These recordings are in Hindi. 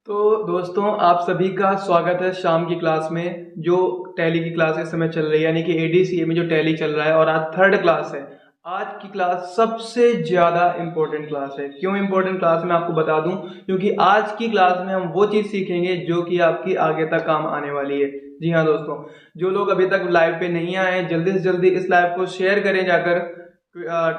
तो दोस्तों आप सभी का स्वागत है शाम की क्लास में। जो टैली की क्लास इस समय चल रही है यानी कि एडीसीए में जो टैली चल रहा है और आज थर्ड क्लास है। आज की क्लास सबसे ज़्यादा इम्पोर्टेंट क्लास है। क्यों इम्पोर्टेंट क्लास मैं आपको बता दूं, क्योंकि आज की क्लास में हम वो चीज़ सीखेंगे जो कि आपकी आगे तक काम आने वाली है। जी हाँ दोस्तों, जो लोग अभी तक लाइव पे नहीं आए हैं जल्दी से जल्दी इस लाइव को शेयर करें जाकर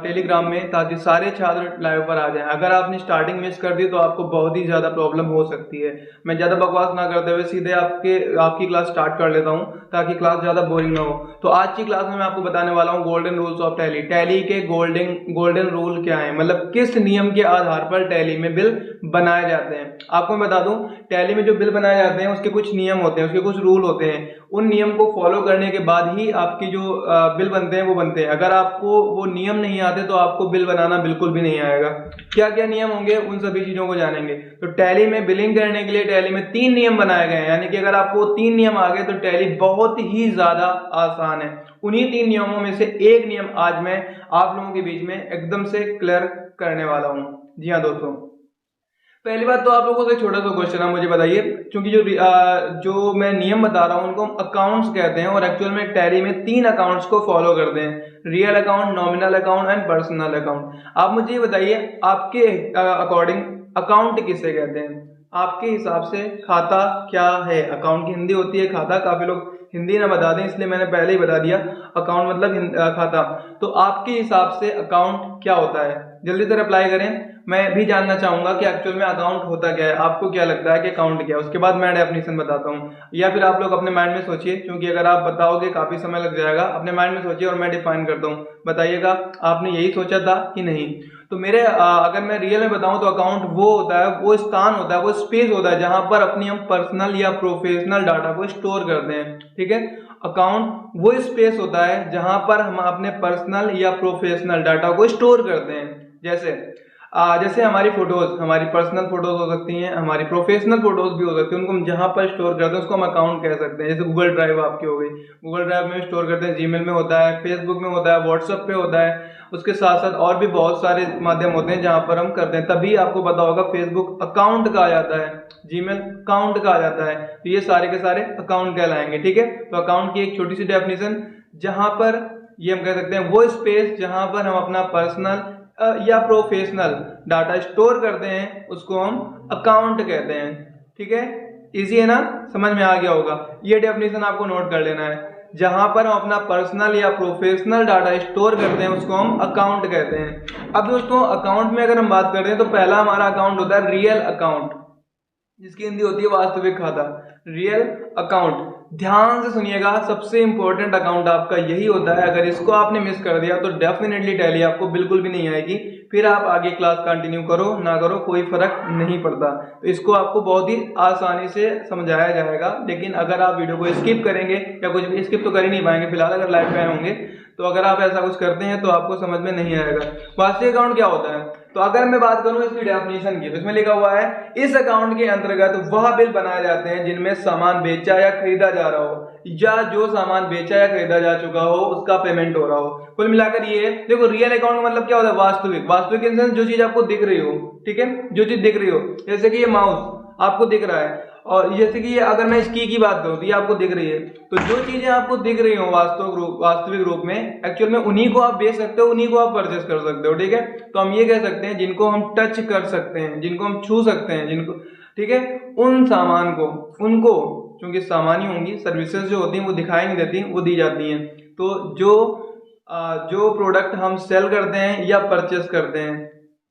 टेलीग्राम में, ताकि सारे छात्र लाइव पर आ जाएं। अगर आपने स्टार्टिंग मिस कर दी तो आपको बहुत ही ज़्यादा प्रॉब्लम हो सकती है। मैं ज़्यादा बकवास ना करते हुए सीधे आपकी क्लास स्टार्ट कर लेता हूं, ताकि क्लास ज़्यादा बोरिंग ना हो। तो आज की क्लास में मैं आपको बताने वाला हूं golden rules of tally. Tally के गोल्डन रूल क्या है, मतलब किस नियम के आधार पर टैली में बिल बनाए जाते हैं। आपको मैं बता दूं, टैली में जो बिल बनाए जाते हैं उसके कुछ नियम होते हैं, उसके कुछ रूल होते हैं। उन नियम को फॉलो करने के बाद ही आपकी जो बिल बनते हैं वो बनते हैं। अगर आपको वो नियम नहीं आते तो आपको बिल बनाना बिल्कुल भी नहीं आएगा। क्या क्या नियम होंगे उन सभी चीजों को जानेंगे। तो टैली में बिलिंग करने के लिए टैली में 3 नियम बनाए गए हैं, यानी कि अगर आपको 3 नियम आ गए तो टैली बहुत ही ज्यादा आसान है। उन्हीं 3 नियमों में से एक नियम आज मैं आप लोगों के बीच में एकदम से क्लियर करने वाला हूं। जी हाँ दोस्तों, पहली बात तो आप लोगों से छोटा सा क्वेश्चन है, मुझे बताइए, क्योंकि जो मैं नियम बता रहा हूं उनको हम अकाउंट्स कहते हैं और एक्चुअल में टैली में 3 अकाउंट्स को फॉलो करते हैं, real account, nominal account and personal account. आप मुझे ये बताइए आपके अकॉर्डिंग अकाउंट किसे कहते हैं। आपके हिसाब से खाता क्या है। अकाउंट की हिंदी होती है खाता, काफी लोग हिंदी ना बता दें इसलिए मैंने पहले ही बता दिया। अकाउंट मतलब खाता। तो आपके हिसाब से अकाउंट क्या होता है, जल्दी से रिप्लाई करें। मैं भी जानना चाहूंगा कि एक्चुअल में अकाउंट होता क्या है, आपको क्या लगता है कि अकाउंट क्या है। उसके बाद मैं डेफिनेशन बताता हूँ, या फिर आप लोग अपने माइंड में सोचिए, क्योंकि अगर आप बताओगे काफी समय लग जाएगा। अपने माइंड में सोचिए और मैं डिफाइन करता हूँ, बताइएगा आपने यही सोचा था कि नहीं। तो अगर मैं रियल में बताऊं तो अकाउंट वो होता है, वो स्थान होता है, वो स्पेस होता है जहां पर अपनी हम पर्सनल या प्रोफेशनल डाटा को स्टोर करते हैं। ठीक है, अकाउंट वो स्पेस होता है जहां पर हम अपने पर्सनल या प्रोफेशनल डाटा को स्टोर करते हैं। जैसे हमारी फोटोज, हमारी पर्सनल फोटोज हो सकती हैं, हमारी प्रोफेशनल फोटोज भी हो सकती हैं। उनको हम जहां पर स्टोर करते हैं उसको हम अकाउंट कह सकते हैं। जैसे गूगल ड्राइव आपकी हो गई, गूगल ड्राइव में स्टोर करते हैं, जीमेल में होता है, फेसबुक में होता है, व्हाट्सएप पे होता है। उसके साथ साथ और भी बहुत सारे माध्यम होते हैं जहां पर हम करते हैं। तभी आपको पता होगा फेसबुक अकाउंट कहा जाता है, जीमेल अकाउंट कहा जाता है। तो ये सारे के सारे अकाउंट कहलाएंगे। ठीक है, तो अकाउंट की एक छोटी सी डेफिनेशन, जहां पर ये हम कह सकते हैं वो स्पेस जहां पर हम अपना पर्सनल या प्रोफेशनल डाटा स्टोर करते हैं उसको हम अकाउंट कहते हैं। ठीक है, इजी है ना, समझ में आ गया होगा। ये डेफिनेशन आपको नोट कर लेना है, जहां पर हम अपना पर्सनल या प्रोफेशनल डाटा स्टोर करते हैं उसको हम अकाउंट कहते हैं। अब दोस्तों अकाउंट में अगर हम बात करें तो पहला हमारा अकाउंट होता है रियल अकाउंट, जिसकी हिंदी होती है वास्तविक खाता। रियल अकाउंट, ध्यान से सुनिएगा, सबसे इंपॉर्टेंट अकाउंट आपका यही होता है। अगर इसको आपने मिस कर दिया तो डेफिनेटली टैली आपको बिल्कुल भी नहीं आएगी। फिर आप आगे क्लास कंटिन्यू करो ना करो कोई फर्क नहीं पड़ता। तो इसको आपको बहुत ही आसानी से समझाया जाएगा। लेकिन अगर आप वीडियो को स्किप करेंगे या कुछ भी स्किप तो कर ही नहीं पाएंगे फिलहाल, अगर लाइव पे आए होंगे तो अगर आप ऐसा कुछ करते हैं तो आपको समझ में नहीं आएगा। वास्तविक अकाउंट क्या होता है, तो अगर मैं बात करूं इसकी डेफिनेशन की तो इसमें लिखा हुआ है इस अकाउंट के अंतर्गत वह बिल बनाए जाते हैं जिनमें सामान बेचा या खरीदा जा रहा हो, या जो सामान बेचा या खरीदा जा चुका हो उसका पेमेंट हो रहा हो। कुल मिलाकर ये देखो, रियल अकाउंट मतलब क्या होता है, वास्तविक इन सेंस जो चीज आपको दिख रही हो। ठीक है, जो चीज दिख रही हो, जैसे कि ये माउस आपको दिख रहा है, और जैसे कि ये अगर मैं इसकी की बात करूं तो ये आपको दिख रही है। तो जो चीजें आपको दिख रही हो वास्तविक रूप में, एक्चुअल में उन्हीं को आप बेच सकते हो, उन्हीं को आप परचेस कर सकते हो। ठीक है, तो हम ये कह सकते हैं जिनको हम टच कर सकते हैं, जिनको हम छू सकते हैं, जिनको, ठीक है, उन सामान को, उनको, क्योंकि सामान ही होंगी, सर्विसेज जो होती हैं वो दिखाई नहीं देती, वो दी जाती हैं। तो जो प्रोडक्ट हम सेल करते हैं या परचेस करते हैं,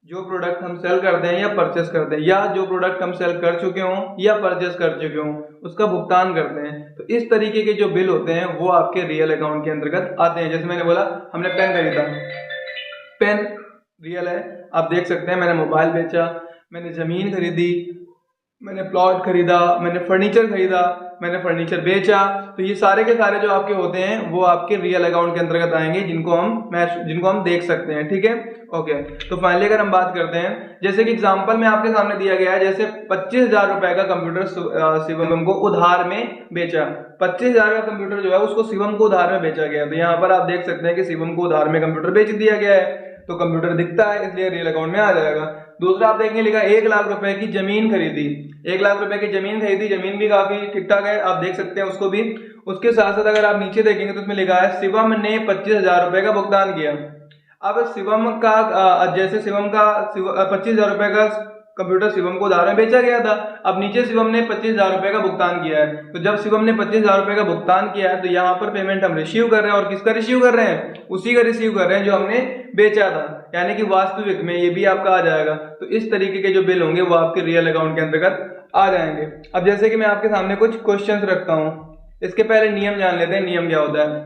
जो प्रोडक्ट हम सेल करते हैं या परचेस करते हैं, या जो प्रोडक्ट हम सेल कर चुके हों या परचेस कर चुके हों उसका भुगतान करते हैं। तो इस तरीके के जो बिल होते हैं वो आपके रियल अकाउंट के अंतर्गत आते हैं। जैसे मैंने बोला हमने पेन खरीदा, पेन रियल है, आप देख सकते हैं। मैंने मोबाइल बेचा, मैंने जमीन खरीदी, मैंने प्लॉट खरीदा, मैंने फर्नीचर खरीदा, मैंने फर्नीचर बेचा। तो ये सारे के सारे जो आपके होते हैं वो आपके रियल अकाउंट के अंतर्गत आएंगे, जिनको हम देख सकते हैं। ठीक है, ओके। तो फाइनली अगर हम बात करते हैं, जैसे कि एग्जांपल में आपके सामने दिया गया है, जैसे 25,000 रुपए का कंप्यूटर शिवम को उधार में बेचा। 25,000 का कंप्यूटर जो है उसको शिवम को उधार में बेचा गया। तो यहाँ पर आप देख सकते हैं कि शिवम को उधार में कंप्यूटर बेच दिया गया है, तो कंप्यूटर दिखता है इसलिए रियल अकाउंट में आ जाएगा। दूसरा आप देखेंगे लिखा 1 लाख रुपए की जमीन खरीदी, 1 लाख रुपए की जमीन खरीदी, जमीन भी काफी ठीक ठाक है, आप देख सकते हैं उसको भी। उसके साथ साथ अगर आप नीचे देखेंगे तो उसमें लिखा है शिवम ने 25,000 रुपए का भुगतान किया। अब शिवम का जैसे शिवम का 25,000 रुपए का कंप्यूटर शिवम को उधार में बेचा गया था, अब नीचे शिवम ने 25,000 रुपए का भुगतान किया है। तो जब शिवम ने 25,000 रुपए का भुगतान किया है तो यहाँ पर पेमेंट हम रिसीव कर रहे हैं, और किसका रिसीव कर रहे हैं? उसी का रिसीव कर रहे हैं जो हमने बेचा था, यानी कि वास्तविक में ये भी आपका आ जाएगा। तो इस तरीके के जो बिल होंगे वो आपके रियल अकाउंट के अंतर्गत आ जाएंगे। अब जैसे कि मैं आपके सामने कुछ क्वेश्चंस रखता हूँ, इसके पहले नियम जान लेते हैं। नियम क्या होता है?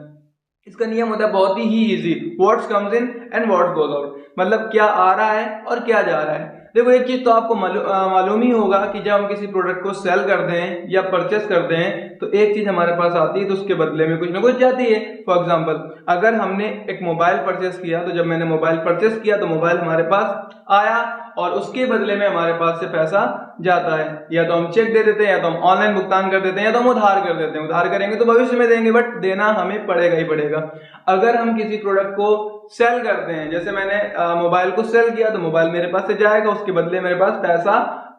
इसका नियम होता है बहुत ही easy, what's comes in and what goes out, मतलब क्या आ रहा है और क्या जा रहा है। देखो एक चीज तो आपको मालूम ही होगा कि जब हम किसी प्रोडक्ट को सेल करते हैं या परचेस करते हैं तो एक चीज हमारे पास आती है तो उसके बदले में कुछ ना कुछ जाती है। फॉर एग्जांपल अगर हमने एक मोबाइल परचेस किया तो जब मैंने मोबाइल परचेस किया तो मोबाइल हमारे पास आया और उसके बदले में हमारे पास से पैसा जाता है, या तो हम चेक दे देते हैं, या तो हम ऑनलाइन भुगतान कर देते हैं, या तो हम उधार कर देते हैं। उधार करेंगे तो भविष्य में देंगे, बट देना हमें पड़ेगा ही पड़ेगा। अगर हम किसी प्रोडक्ट को सेल करते हैं, जैसे मैंने मोबाइल को सेल किया तो मोबाइल मेरे पास से जाएगा, उसके बदले मेरे पास पैसा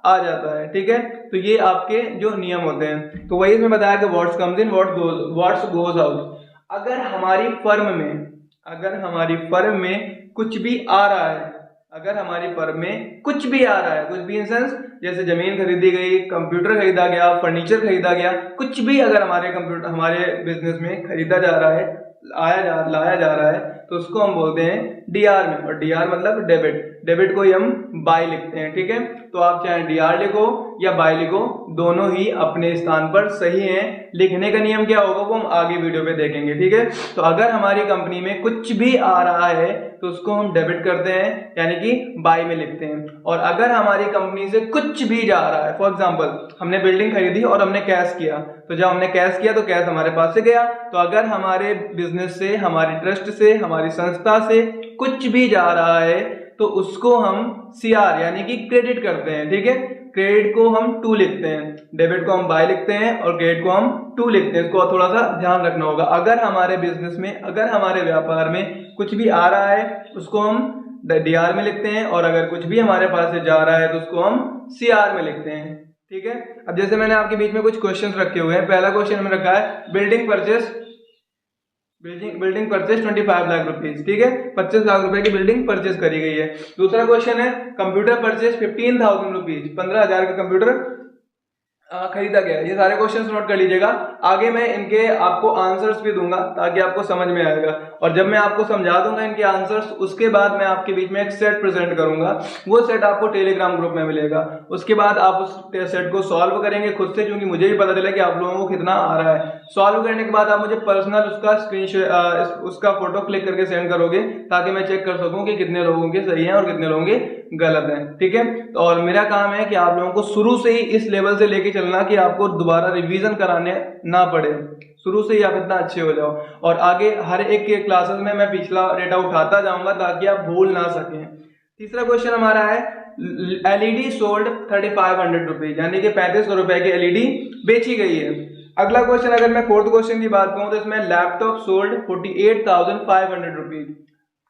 आ जाता है, ठीक है। तो ये आपके जो नियम होते हैं, तो वही इसमें बताया कि व्हाट्स कम्स इन व्हाट्स गोज आउट। अगर हमारी फर्म में कुछ भी आ रहा है, अगर हमारी फर्म में कुछ भी आ रहा है, कुछ भी इन सेंस जैसे जमीन खरीदी गई, कंप्यूटर खरीदा गया, फर्नीचर खरीदा गया, कुछ भी अगर हमारे बिजनेस में खरीदा जा रहा है, लाया जा रहा है, तो उसको हम बोलते हैं डीआर में। और डीआर मतलब डेबिट को ही हम बाय लिखते हैं, ठीक है। तो आप चाहे डीआर लिखो या बाय लिखो, दोनों ही अपने स्थान पर सही हैं। लिखने का नियम क्या होगा वो हम आगे वीडियो पे देखेंगे, ठीक है। तो अगर हमारी कंपनी में कुछ भी आ रहा है तो उसको हम डेबिट करते हैं, यानी कि बाय में लिखते हैं। और अगर हमारी कंपनी से कुछ भी जा रहा है, फॉर एग्जांपल हमने बिल्डिंग खरीदी और हमने कैश किया, तो जब हमने कैश किया तो कैश हमारे पास से गया। तो अगर हमारे बिजनेस से, हमारी ट्रस्ट से, हमारी संस्था से कुछ भी जा रहा है तो उसको हम सीआर यानी कि क्रेडिट करते हैं, ठीक है। क्रेडिट को हम टू लिखते हैं, डेबिट को हम बाय लिखते हैं और क्रेडिट को हम टू लिखते हैं। इसको थोड़ा सा ध्यान रखना होगा। अगर हमारे बिजनेस में, अगर हमारे व्यापार में कुछ भी आ रहा है उसको हम डीआर में लिखते हैं, और अगर कुछ भी हमारे पास से जा रहा है तो उसको हम सीआर में लिखते हैं, ठीक है। अब जैसे मैंने आपके बीच में कुछ क्वेश्चंस रखे हुए हैं। पहला क्वेश्चन हमें रखा है बिल्डिंग परचेस 25 लाख रुपीज, ठीक है। 25 लाख रुपए की बिल्डिंग परचेस करी गई है। दूसरा क्वेश्चन है कंप्यूटर परचेस 15,000 रुपीज, 15,000 का कंप्यूटर खरीदा गया। ये सारे क्वेश्चंस नोट कर लीजिएगा। आगे मैं इनके आपको आंसर्स भी दूंगा ताकि आपको समझ में आएगा, और जब मैं आपको समझा दूंगा इनके आंसर्स, उसके बाद मैं आपके बीच में एक सेट प्रेजेंट करूंगा। वो सेट आपको टेलीग्राम ग्रुप में मिलेगा। उसके बाद आप उस सेट को सॉल्व करेंगे खुद से, क्योंकि मुझे भी पता चला कि आप लोगों को कितना आ रहा है। सॉल्व करने के बाद आप मुझे पर्सनल उसका स्क्रीनशॉट, उसका फोटो क्लिक करके सेंड करोगे, ताकि मैं चेक कर सकूं कि कितने लोगों के सही है और कितने लोगों के गलत है, ठीक है। और मेरा काम है कि आप लोगों को शुरू से ही इस लेवल से लेके चलना कि आपको दोबारा रिवीजन कराने ना पड़े, शुरू से ही आप इतना अच्छे हो जाओ। और आगे हर एक के क्लासेस में मैं पिछला डेटा उठाता जाऊंगा ताकि आप भूल ना सकें। तीसरा क्वेश्चन हमारा है एलईडी सोल्ड 3500 रुपीज, यानी कि 3500 रुपए की एलईडी बेची गई है। अगला क्वेश्चन, अगर मैं फोर्थ क्वेश्चन की बात करूं तो इसमें लैपटॉप सोल्ड 48,500 रुपीज,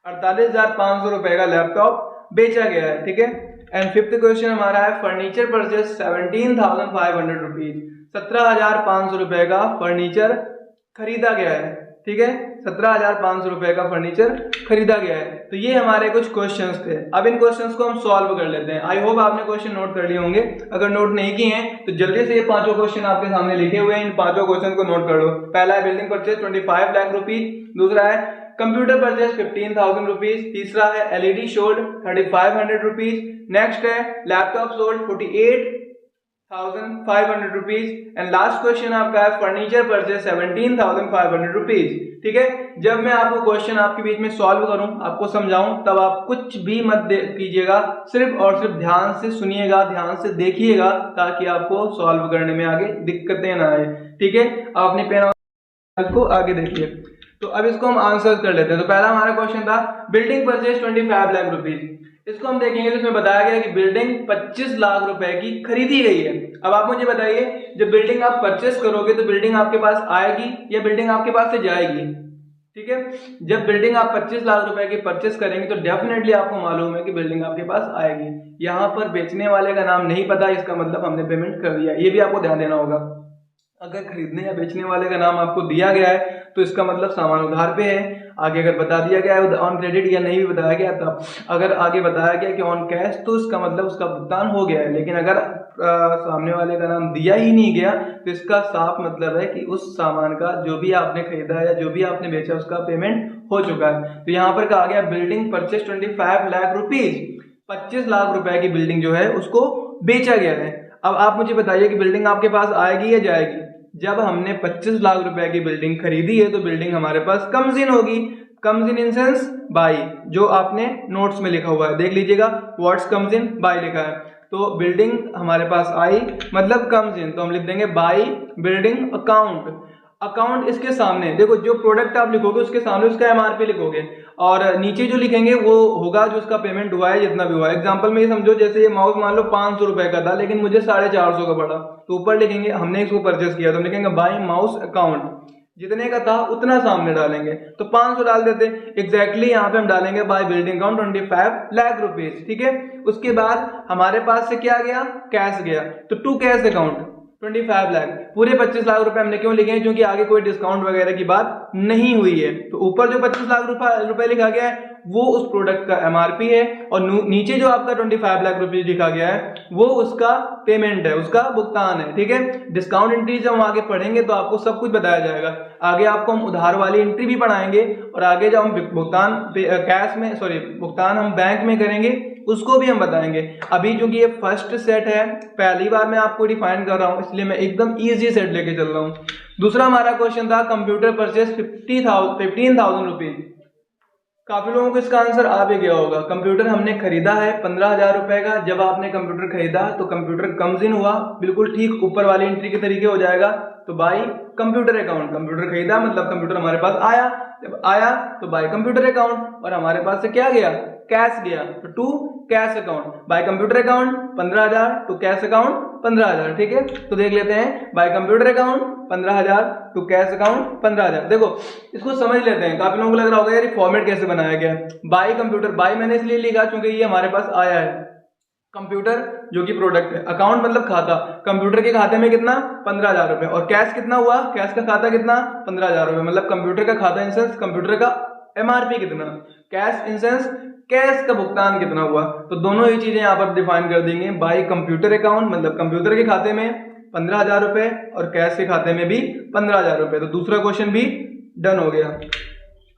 48,500 रुपए का लैपटॉप बेचा गया है, ठीक है। एंड फिफ्थ क्वेश्चन हमारा है फर्नीचर परचेस 17,500 रुपीज, 17,500 रुपए का फर्नीचर खरीदा गया है, ठीक है। 17,500 रुपए का फर्नीचर खरीदा गया है। तो ये हमारे कुछ क्वेश्चंस थे। अब इन क्वेश्चंस को हम सॉल्व कर लेते हैं। आई होप आपने क्वेश्चन नोट कर लिए होंगे। अगर नोट नहीं किए हैं तो जल्दी से ये पांचों क्वेश्चन आपके सामने लिखे हुए हैं, इन पांचों क्वेश्चन को नोट कर लो। पहला है बिल्डिंग परचेस 25 लाख रुपीज, दूसरा है कंप्यूटर परचेस 15,000 रुपीज, तीसरा है एलईडी सोल्ड 3500 रुपीज, नेक्स्ट है laptop sold 48,500 rupees, and last question आपका है फर्नीचर परचेस 17,500 रुपीज, ठीक है। जब मैं आपको क्वेश्चन आपके बीच में सॉल्व करूं, आपको समझाऊं, तब आप कुछ भी मत कीजिएगा, सिर्फ और सिर्फ ध्यान से सुनिएगा, ध्यान से देखिएगा, ताकि आपको सॉल्व करने में आगे दिक्कतें ना आए, ठीक है। आप अपने पेन को आगे देखिए। तो अब इसको हम आंसर कर लेते हैं। तो पहला हमारा क्वेश्चन था बिल्डिंग परचेस 25 लाख रुपीज। इसको हम देखेंगे तो इसमें बताया गया कि बिल्डिंग 25 लाख रुपए की खरीदी गई है। अब आप मुझे बताइए, जब बिल्डिंग आप परचेस करोगे तो बिल्डिंग आपके पास आएगी या बिल्डिंग आपके पास से जाएगी? ठीक है। जब बिल्डिंग आप 25 लाख रुपए की परचेस करेंगे तो डेफिनेटली आपको मालूम है कि बिल्डिंग आपके पास आएगी। यहाँ पर बेचने वाले का नाम नहीं पता, इसका मतलब हमने पेमेंट कर दिया, ये भी आपको ध्यान देना होगा। अगर खरीदने या बेचने वाले का नाम आपको दिया गया है तो इसका मतलब सामान उधार पे है। आगे अगर बता दिया गया है ऑन क्रेडिट या नहीं भी बताया गया था, अगर आगे बताया गया कि ऑन कैश, तो इसका मतलब उसका भुगतान हो गया है। लेकिन अगर सामने वाले का नाम दिया ही नहीं गया तो इसका साफ मतलब है कि उस सामान का जो भी आपने खरीदा या जो भी आपने बेचा उसका पेमेंट हो चुका है। तो यहाँ पर कहा गया building purchase 25 lakh rupees, 25 lakh रुपए की बिल्डिंग जो है उसको बेचा गया है। अब आप मुझे बताइए कि बिल्डिंग आपके पास आएगी या जाएगी। जब हमने 25 लाख रुपए की बिल्डिंग खरीदी है तो बिल्डिंग हमारे पास कम्स इन होगी। कम्स इन सेंस बाई, जो आपने नोट्स में लिखा हुआ है देख लीजिएगा, व्हाट्स कम्स इन बाई लिखा है। तो बिल्डिंग हमारे पास आई मतलब कम्स इन, तो हम लिख देंगे बाई बिल्डिंग अकाउंट। अकाउंट इसके सामने देखो, जो प्रोडक्ट आप लिखोगे उसके सामने उसका एमआरपी लिखोगे और नीचे जो लिखेंगे वो होगा जो उसका पेमेंट हुआ है, जितना भी हुआ है। एग्जांपल में ये समझो, जैसे ये माउस मान लो 500 रुपए का था लेकिन मुझे 450 का पड़ा, तो ऊपर लिखेंगे हमने इसको परचेस किया तो हम लिखेंगे बाई माउस अकाउंट, जितने का था उतना सामने डालेंगे तो 500 डाल देते। एग्जैक्टली यहाँ पे हम डालेंगे by building account 25 lakh rupees, ठीक है। उसके बाद हमारे पास से क्या गया, कैश गया, तो टू कैश अकाउंट 25 लाख। पूरे 25 लाख रुपए हमने क्यों लिखे हैं, क्योंकि आगे कोई डिस्काउंट वगैरह की बात नहीं हुई है। तो ऊपर जो 25 लाख रुपए लिखा गया है वो उस प्रोडक्ट का एमआरपी है और नीचे जो आपका 25 लाख रुपए लिखा गया है वो उसका पेमेंट है, उसका भुगतान है, ठीक है। डिस्काउंट एंट्री जब हम आगे पढ़ेंगे तो आपको सब कुछ बताया जाएगा। आगे आपको हम उधार वाली एंट्री भी पढ़ाएंगे और आगे जब हम भुगतान कैश में भुगतान हम बैंक में करेंगे उसको भी हम बताएंगे। अभी चूंकि ये फर्स्ट सेट है, पहली बार मैं आपको डिफाइन कर रहा हूं, इसलिए मैं एकदम इजी सेट लेके चल रहा हूं। दूसरा हमारा क्वेश्चन था कंप्यूटर परचेस 15,000 रुपीज। काफी लोगों को इसका आंसर आ भी गया होगा। कंप्यूटर हमने खरीदा है 15,000 रुपए का। जब आपने कंप्यूटर खरीदा तो कंप्यूटर कम्स इन हुआ, बिल्कुल ठीक ऊपर वाली एंट्री के तरीके हो जाएगा। तो बाई कंप्यूटर अकाउंट, कंप्यूटर खरीदा मतलब कंप्यूटर हमारे पास आया, जब आया तो बाय कंप्यूटर अकाउंट और हमारे पास से क्या गया, कैश गया, तो to cash account. By computer account 15,000 to cash account 15,000, ठीक है। तो देख लेते हैं by computer account 15,000 to cash account 15,000। देखो इसको समझ लेते हैं, काफी लोगों को लग रहा होगा यार ये फॉर्मेट कैसे बनाया गया। बाय कंप्यूटर, बाय मैंने इसलिए लिखा क्योंकि ये हमारे पास आया है। कंप्यूटर जो कि प्रोडक्ट है, अकाउंट मतलब खाता, कंप्यूटर के खाते में कितना 15,000 रुपए और कैश कितना हुआ, कैश का खाता कितना 15,000 रुपए, मतलब कंप्यूटर का खाता इन सेंस कंप्यूटर का एमआरपी कितना, कैश इन सेंस कैश का भुगतान कितना हुआ। तो दोनों ही चीजें यहाँ पर डिफाइन कर देंगे। बाय कंप्यूटर अकाउंट मतलब कंप्यूटर के खाते में 15,000 रुपए और कैश के खाते में भी 15,000 रुपए। तो दूसरा क्वेश्चन भी डन हो गया।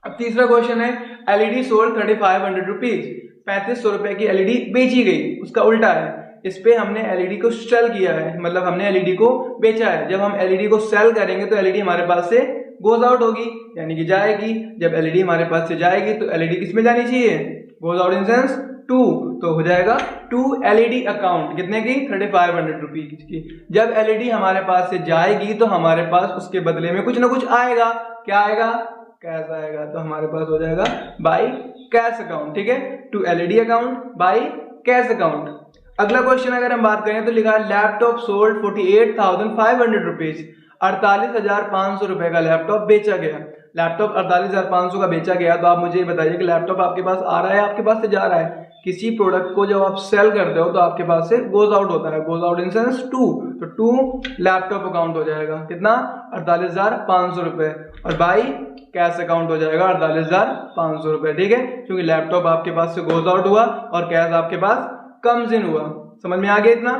अब तीसरा क्वेश्चन है एलईडी सोल्ड 3500 रुपीज, 3500 रुपए की एलईडी बेची गई, उसका उल्टा है। इस पे हमने एलईडी को सेल किया है, मतलब हमने एलईडी को बेचा है। जब हम एलईडी को सेल करेंगे तो एलईडी हमारे पास से गोज आउट होगी, यानी कि जाएगी। जब एलईडी हमारे पास से जाएगी तो एलईडी किस में जानी चाहिए, goes out in sense to, तो हो जाएगा टू एलईडी अकाउंट, कितने की 3500 रुपीज की। जब एलईडी हमारे पास से जाएगी तो हमारे पास उसके बदले में कुछ ना कुछ आएगा, क्या आएगा, कैश आएगा। तो हमारे पास हो जाएगा बाय कैश अकाउंट, ठीक है, to LED account by cash account. अगला क्वेश्चन अगर हम बात करें तो लिखा है लैपटॉप सोल्ड 48,500 रुपीज, 48,500 रुपए का लैपटॉप बेचा गया। लैपटॉप 48,500 का बेचा गया। तो आप मुझे बताइए कि लैपटॉप आपके पास आ रहा है, आपके पास से जा रहा है। किसी प्रोडक्ट को जब आप सेल करते हो तो आपके पास से गोज आउट होता है, goes out in sense to, तो टू लैपटॉप अकाउंट हो जाएगा कितना 48,500 रुपए और बाई कैश अकाउंट हो जाएगा 48,500 रुपए, ठीक है, क्योंकि लैपटॉप आपके पास से गोज आउट हुआ और कैश आपके पास कम्स इन हुआ। समझ में आ गया, इतना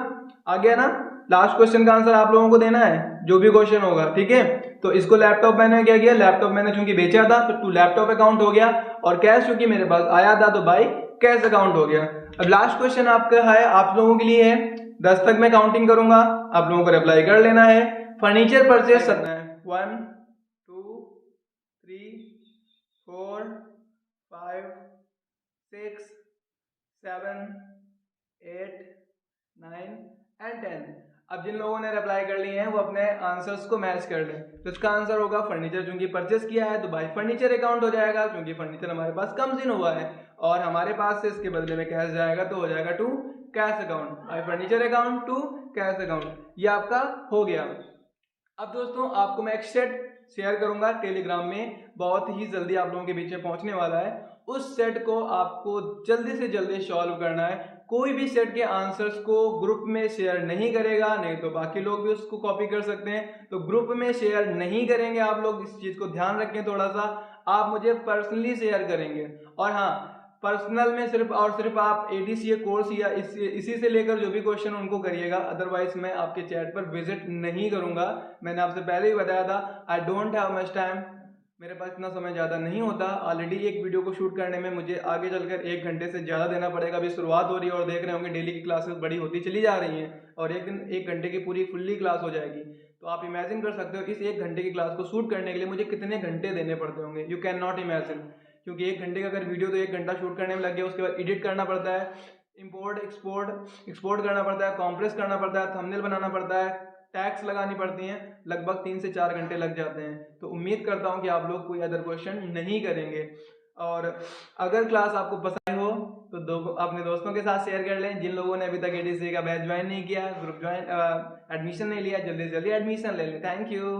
आ गया ना। लास्ट क्वेश्चन का आंसर आप लोगों को देना है, जो भी क्वेश्चन होगा, ठीक है। तो इसको लैपटॉप मैंने क्या किया, लैपटॉप मैंने चूंकि बेचा था तो टू लैपटॉप अकाउंट हो गया और कैश चूंकि मेरे पास आया था तो बाई कैश अकाउंट हो गया। अब लास्ट क्वेश्चन आपका है, आप लोगों के लिए है, 10 तक मैं काउंटिंग करूंगा, आप लोगों को रिप्लाई कर लेना है। फर्नीचर परचेस करना है 1 2 3 4 5 6 7 8 9 एंड 10। अब जिन लोगों ने रिप्लाई कर लिए हैं वो अपने आंसर्स को मैच कर लें। तो इसका आंसर होगा फर्नीचर, चूंकि परचेस किया है तो बाय फर्नीचर अकाउंट हो जाएगा, क्योंकि फर्नीचर हमारे पास कम्स इन हुआ है और हमारे पास से इसके बदले में कैश जाएगा तो हो जाएगा to cash account, by furniture account to cash account. ये आपका हो गया। अब दोस्तों आपको मैं एक सेट शेयर करूंगा टेलीग्राम में, बहुत ही जल्दी आप लोगों के बीच में पहुंचने वाला है। उस सेट को आपको जल्दी से जल्दी सॉल्व करना है। कोई भी सेट के आंसर्स को ग्रुप में शेयर नहीं करेगा, नहीं तो बाकी लोग भी उसको कॉपी कर सकते हैं। तो ग्रुप में शेयर नहीं करेंगे आप लोग, इस चीज को ध्यान रखें थोड़ा सा। आप मुझे पर्सनली शेयर करेंगे, और हाँ, पर्सनल में सिर्फ और सिर्फ आप एडीसीए कोर्स या इसी से लेकर जो भी क्वेश्चन उनको करिएगा, अदरवाइज मैं आपके चैट पर विजिट नहीं करूंगा। मैंने आपसे पहले ही बताया था, I don't have much time, मेरे पास इतना समय ज़्यादा नहीं होता। ऑलरेडी एक वीडियो को शूट करने में मुझे आगे चलकर 1 घंटे से ज़्यादा देना पड़ेगा। अभी शुरुआत हो रही है और देख रहे होंगे डेली की क्लासेस बड़ी होती चली जा रही हैं, और एक दिन 1 घंटे की पूरी फुल्ली क्लास हो जाएगी। तो आप इमेजिन कर सकते हो इस 1 घंटे की क्लास को शूट करने के लिए मुझे कितने घंटे देने पड़ते होंगे। यू कैन नॉट इमेजिन, क्योंकि 1 घंटे का अगर वीडियो तो 1 घंटा शूट करने में लग गया, उसके बाद एडिट करना पड़ता है, इंपोर्ट एक्सपोर्ट करना पड़ता है, कॉम्प्रेस करना पड़ता है, थंबनेल बनाना पड़ता है, टैग्स लगानी पड़ती हैं, लगभग 3 से 4 घंटे लग जाते हैं। तो उम्मीद करता हूं कि आप लोग कोई अदर क्वेश्चन नहीं करेंगे। और अगर क्लास आपको पसंद हो तो अपने दोस्तों के साथ शेयर कर लें। जिन लोगों ने अभी तक एडीसी का बैच ज्वाइन नहीं किया, ग्रुप ज्वाइन एडमिशन नहीं लिया, जल्दी से जल्दी एडमिशन ले लें। Thank you.